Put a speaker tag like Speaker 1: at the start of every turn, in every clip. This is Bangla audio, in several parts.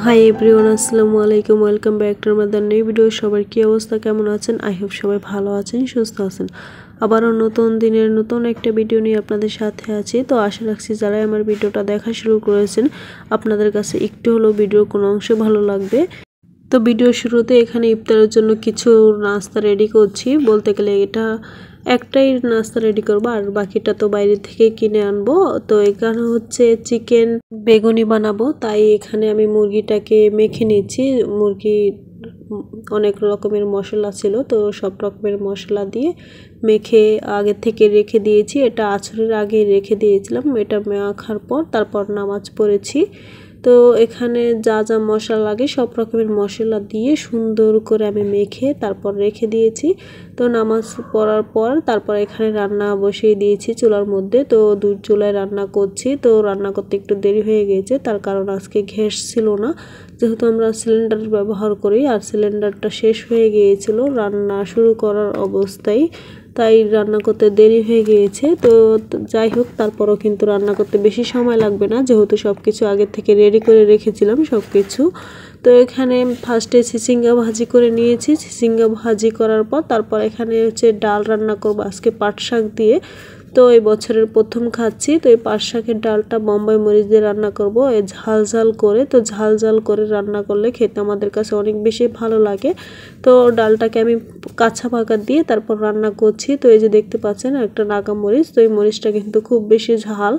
Speaker 1: হাই এভরিওয়ান, আসসালামু আলাইকুম। ওয়েলকাম ব্যাক টু আমাদের নিউ ভিডিও। সবার কি অবস্থা, কেমন আছেন? আই হোপ সবাই ভালো আছেন, সুস্থ আছেন। আবারও নতুন দিনের নতুন একটা ভিডিও নিয়ে আপনাদের সাথে আছি। তো আশা রাখছি যারা আমার ভিডিওটা দেখা শুরু করেছেন আপনাদের কাছে একটু হলেও ভিডিওর কোনো অংশ ভালো লাগবে। তো ভিডিও শুরুতে এখানে ইফতারের জন্য কিছু নাস্তা রেডি করছি। বলতে গেলে এটা একটাই নাস্তা রেডি করবো, আর বাকিটা তো বাইরে থেকে কিনে আনবো। তো এখানে হচ্ছে চিকেন বেগুনি বানাবো, তাই এখানে আমি মুরগিটাকে মেখে নিচ্ছি। মুরগি অনেক রকমের মশলা ছিল, তো সব রকমের মশলা দিয়ে মেখে আগে থেকে রেখে দিয়েছি। এটা আছরের আগে রেখে দিয়েছিলাম। এটা মাখার পর তারপর নামাজ পড়েছি। তো এখানে যা যা মশলা লাগে সব রকমের মশলা দিয়ে সুন্দর করে আমি মেখে তারপর রেখে দিয়েছি। তো নামাজ পড়ার পর তারপর এখানে রান্না বসিয়ে দিয়েছি চুলার মধ্যে। তো দুই চুলায় রান্না করছি। তো রান্না করতে একটু দেরি হয়ে গিয়েছে, তার কারণ আজকে গ্যাস ছিল না, যেহেতু আমরা সিলিন্ডার ব্যবহার করি, আর সিলিন্ডারটা শেষ হয়ে গিয়েছিল রান্না শুরু করার অবস্থায়, তাই রান্না করতে দেরি হয়ে গিয়েছে। তো যাই হোক, তারপরও কিন্তু রান্না করতে বেশি সময় লাগবে না, যেহেতু সব কিছু আগে থেকে রেডি করে রেখেছিলাম সব কিছু। তো এখানে ফার্স্টে চিচিঙ্গা ভাজি করে নিয়েছি। চিচিঙ্গা ভাজি করার পর তারপর এখানে হচ্ছে ডাল রান্না করবো আজকে পাট শাক দিয়ে। তো এই বছরের প্রথম খাচ্ছি। তো এই পাট শাকের ডালটা বোম্বাই মরিচ দিয়ে রান্না করব, এই ঝাল ঝাল করে। তো ঝাল ঝাল করে রান্না করলে খেতে আমাদের কাছে অনেক বেশি ভালো লাগে। তো ডালটাকে আমি কাঁচা পাকা দিয়ে তারপর রান্না করছি। তো এই যে দেখতে পাচ্ছেন একটা নাগা মরিচ, তো এই মরিচটা কিন্তু খুব বেশি ঝাল,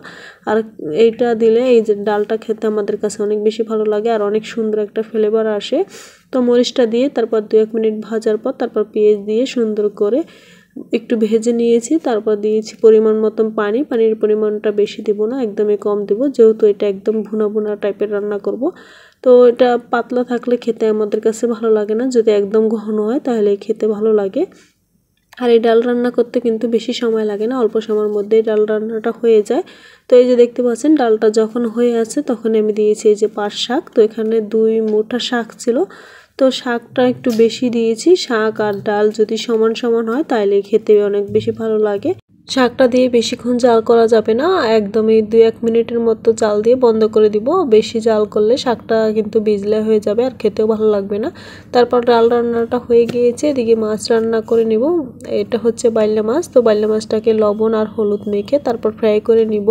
Speaker 1: আর এইটা দিলে এই যে ডালটা খেতে আমাদের কাছে অনেক বেশি ভালো লাগে আর অনেক সুন্দর একটা ফ্লেভার আসে। তো মরিচটা দিয়ে তারপর 2-1 মিনিট ভাজার পর তারপর পেঁয়াজ দিয়ে সুন্দর করে একটু ভেজে নিয়েছি। তারপর দিয়েছি পরিমাণ মতন পানি। পানির পরিমাণটা বেশি দিব না, একদমই কম দিব, যেহেতু এটা একদম ভুনা ভুনা টাইপের রান্না করব। তো এটা পাতলা থাকলে খেতে আমাদের কাছে ভালো লাগে না, যদি একদম ঘন হয় তাহলে খেতে ভালো লাগে। আর এই ডাল রান্না করতে কিন্তু বেশি সময় লাগে না, অল্প সময়ের মধ্যেই ডাল রান্নাটা হয়ে যায়। তো এই যে দেখতে পাচ্ছেন ডালটা যখন হয়ে আছে তখন আমি দিয়েছি এই যে পাট শাক। তো এখানে 2 মুঠা শাক ছিল, তো শাকটা একটু বেশি দিয়েছি। শাক আর ডাল যদি সমান সমান হয় তাহলে খেতে অনেক বেশি ভালো লাগে। শাকটা দিয়ে বেশিক্ষণ জাল করা যাবে না, একদমই 2-1 মিনিটের মতো জাল দিয়ে বন্ধ করে দিব। বেশি জাল করলে শাকটা কিন্তু ভিজলে হয়ে যাবে আর খেতেও ভালো লাগবে না। তারপর ডাল রান্নাটা হয়ে গিয়েছে, এদিকে মাছ রান্না করে নিব। এটা হচ্ছে বাইলা মাছ। তো বাইলা মাছটাকে লবণ আর হলুদ মেখে তারপর ফ্রাই করে নিব।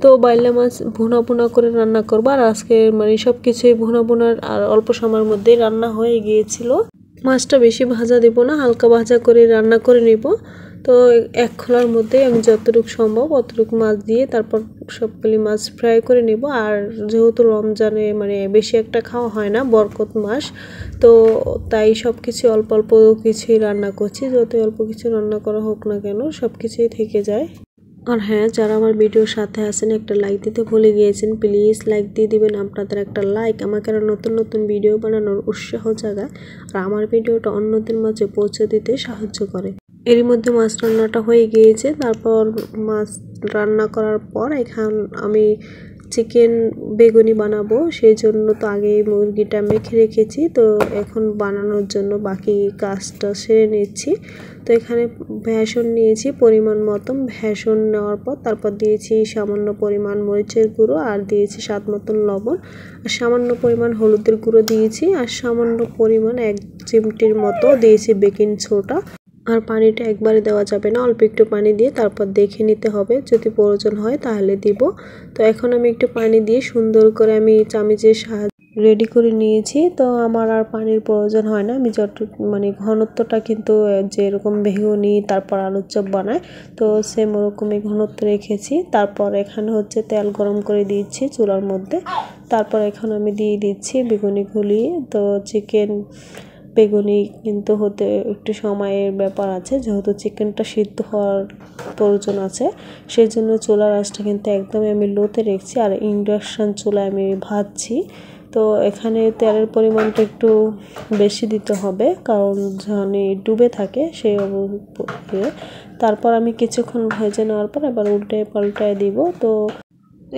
Speaker 1: তো বাইলা মাছ ভুনা ভুনা করে রান্না করবো, আর আজকে মানে সব কিছুই ভুনা ভুনার আর অল্প সময়ের মধ্যেই রান্না হয়ে গিয়েছিল। মাছটা বেশি ভাজা দেব না, হালকা ভাজা করে রান্না করে নিব। তো এক খোলার মধ্যে আমি যতটুকু সম্ভব অতটুকু মাছ দিয়ে তারপর সবগুলি মাছ ফ্রাই করে নিব। আর যেহেতু রমজানে মানে বেশি একটা খাওয়া হয় না, বরকত মাস, তো তাই সব কিছু অল্প অল্প কিছুই রান্না করছি। যতই অল্প কিছু রান্না করা হোক না কেন সব কিছুই থেকে যায়। আর হ্যাঁ, যারা আমার ভিডিওর সাথে আছেন একটা লাইক দিতে ভুলে গিয়েছেন, প্লিজ লাইক দিয়ে দিবেন। আপনাদের একটা লাইক আমাকে আরও নতুন নতুন ভিডিও বানানোর উৎসাহ জাগায়, আর আমার ভিডিওটা অন্যদের মাঝে পৌঁছে দিতে সাহায্য করে। এরই মধ্যে মাছ রান্নাটা হয়ে গিয়েছে। তারপর মাছ রান্না করার পর এখন আমি চিকেন বেগুনি বানাবো, সেই জন্য তো আগে মুরগিটা মেখে রেখেছি। তো এখন বানানোর জন্য বাকি কাজটা সেরে নিচ্ছি। তো এখানে বেসন নিয়েছি পরিমাণ মতন। বেসন নেওয়ার পর তারপর দিয়েছি সামান্য পরিমাণ মরিচের গুঁড়ো, আর দিয়েছি স্বাদ মতন লবণ, আর সামান্য পরিমাণ হলুদের গুঁড়ো দিয়েছি, আর সামান্য পরিমাণ 1 চিমটির মতো দিয়েছি বেকিং সোডা। আর পানিটা একবারে দেওয়া যাবে না, অল্প একটু পানি দিয়ে তারপর দেখে নিতে হবে, যদি প্রয়োজন হয় তাহলে দিব। তো এখন আমি একটু পানি দিয়ে সুন্দর করে আমি চামচের সাহায্যে রেডি করে নিয়েছি। তো আমার আর পানির প্রয়োজন হয় না, আমি যতটুকু মানে ঘনত্বটা কিন্তু যেরকম বেগুনি তারপর আলুর চপ বানায় তো সেম ওরকমই ঘনত্ব রেখেছি। তারপর এখানে হচ্ছে তেল গরম করে দিচ্ছি চুলার মধ্যে। তারপর এখন আমি দিয়ে দিচ্ছি বেগুনি গুলিয়ে। তো চিকেন বেগুনি কিন্তু হতে একটু সময়ের ব্যাপার আছে, যেহেতু চিকেনটা সিদ্ধ হওয়ার প্রয়োজন আছে, সেই জন্য চুলার আঁচটা কিন্তু একদমই আমি লোতে রেখেছি, আর ইন্ডাকশান চুলায় আমি ভাজছি। তো এখানে তেলের পরিমাণটা একটু বেশি দিতে হবে, কারণ জানি ডুবে থাকে সেই অবস্থায়। তারপর আমি কিছুক্ষণ ভেজে নেওয়ার পর এবার উল্টে পাল্টায় দিব। তো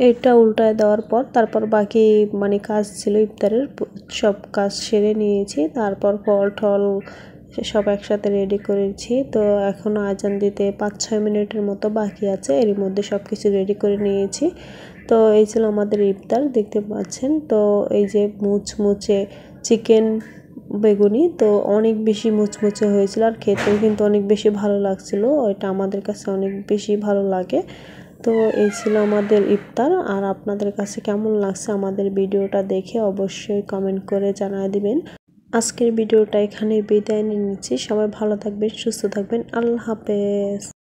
Speaker 1: এটা উল্টায় দেওয়ার পর তারপর বাকি মানে কাজ ছিল ইফতারের সব কাজ সেরে নিয়েছি। তারপর ফল টল সব একসাথে রেডি করেছি। তো এখনও আজান দিতে 5-6 মিনিটের মতো বাকি আছে, এর মধ্যে সব কিছু রেডি করে নিয়েছি। তো এই ছিল আমাদের ইফতার, দেখতে পাচ্ছেন। তো এই যে মুচমুচে চিকেন বেগুনি, তো অনেক বেশি মুচমুচে হয়েছিল আর খেতেও কিন্তু অনেক বেশি ভালো লাগছিল। এটা আমাদের কাছে অনেক বেশি ভালো লাগে। তো এই ছিল আমাদের ইফতার। আর আপনাদের কাছে কেমন লাগছে আমাদের ভিডিওটা দেখে অবশ্যই কমেন্ট করে জানিয়ে দিবেন। আজকের ভিডিওটা এখানে বিদায় নিচ্ছি। সবাই ভালো থাকবেন, সুস্থ থাকবেন। আল্লাহ হাফেজ।